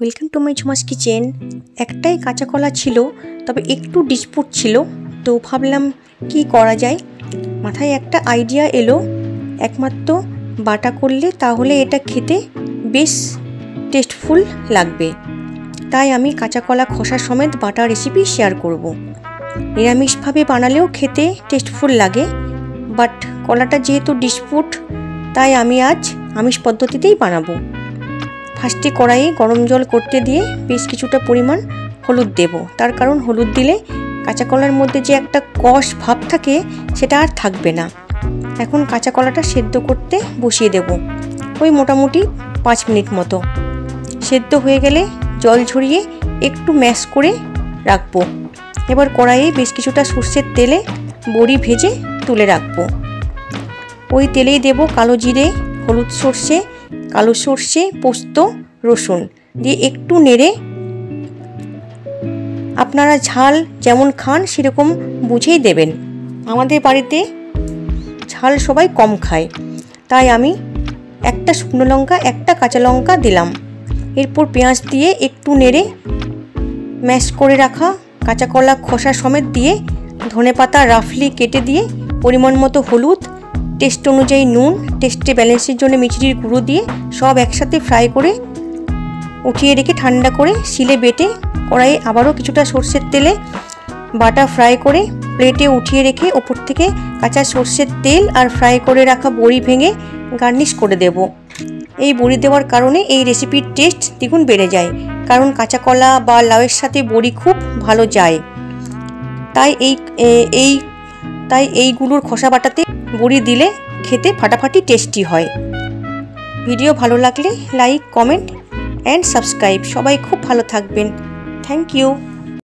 Welcome to my Jhuma's kitchen. একটাই কাঁচা কলা ছিল, তবে একটু ডিসপুট ছিল, তো ভাবলাম কি করা যায়। মাথায় একটা আইডিয়া এলো, একমাত্র বাটা করলে তাহলে এটা খেতে বেশ টেস্টফুল লাগবে। তাই আমি কাঁচা কলা খোসা সমেত বাটা রেসিপি শেয়ার করব। নিরামিষভাবে বানালেও খেতে টেস্টফুল লাগে, বাট কলাটা যেহেতু ডিসপুট, তাই আমি আজ আমিষ পদ্ধতিতেই বানাবো। ফার্স্টে কড়াইয়ে গরম জল করতে দিয়ে বেশ কিছুটা পরিমাণ হলুদ দেব। তার কারণ হলুদ দিলে কাঁচা কলার মধ্যে যে একটা কষ ভাব থাকে সেটা আর থাকবে না। এখন কাঁচা কলাটা সেদ্ধ করতে বসিয়ে দেব, ওই মোটামুটি 5 মিনিট মতো। সেদ্ধ হয়ে গেলে জল ঝরিয়ে একটু ম্যাশ করে রাখবো। এবার কড়াইয়ে বেশ কিছুটা সর্ষের তেলে বড়ি ভেজে তুলে রাখবো। ওই তেলেই দেব কালো জিরে, হলুদ সর্ষে, কালো সর্ষে, পোস্ত, রসুন দিয়ে একটু নেড়ে, আপনারা ঝাল যেমন খান সেরকম বুঝেই দেবেন। আমাদের বাড়িতে ঝাল সবাই কম খায়, তাই আমি একটা শুকনো লঙ্কা, একটা কাঁচা লঙ্কা দিলাম। এরপর পেঁয়াজ দিয়ে একটু নেড়ে ম্যাশ করে রাখা কাঁচা কলা খোসা সমেত দিয়ে ধনেপাতা রাফলি কেটে দিয়ে পরিমাণ মতো হলুদ, টেস্ট অনুযায়ী নুন, টেস্টে ব্যালেন্সের জন্য মিচড়ির গুঁড়ো দিয়ে সব একসাথে ফ্রাই করে উঠিয়ে রেখে ঠান্ডা করে শিলে বেটে কড়াইয়ে আবারও কিছুটা সর্ষের তেলে বাটা ফ্রাই করে প্লেটে উঠিয়ে রেখে ওপর থেকে কাঁচা সর্ষের তেল আর ফ্রাই করে রাখা বড়ি ভেঙে গার্নিশ করে দেব। এই বড়ি দেওয়ার কারণে এই রেসিপির টেস্ট দ্বিগুণ বেড়ে যায়, কারণ কাঁচা কলা বা লাউয়ের সাথে বড়ি খুব ভালো যায়। তাই এইগুলোর খোসা বাটাতে বড়ি দিলে খেতে ফাটাফাটি টেস্টি হয়। ভিডিও ভালো লাগলে লাইক, কমেন্ট অ্যান্ড সাবস্ক্রাইব। সবাই খুব ভালো থাকবেন। Thank you.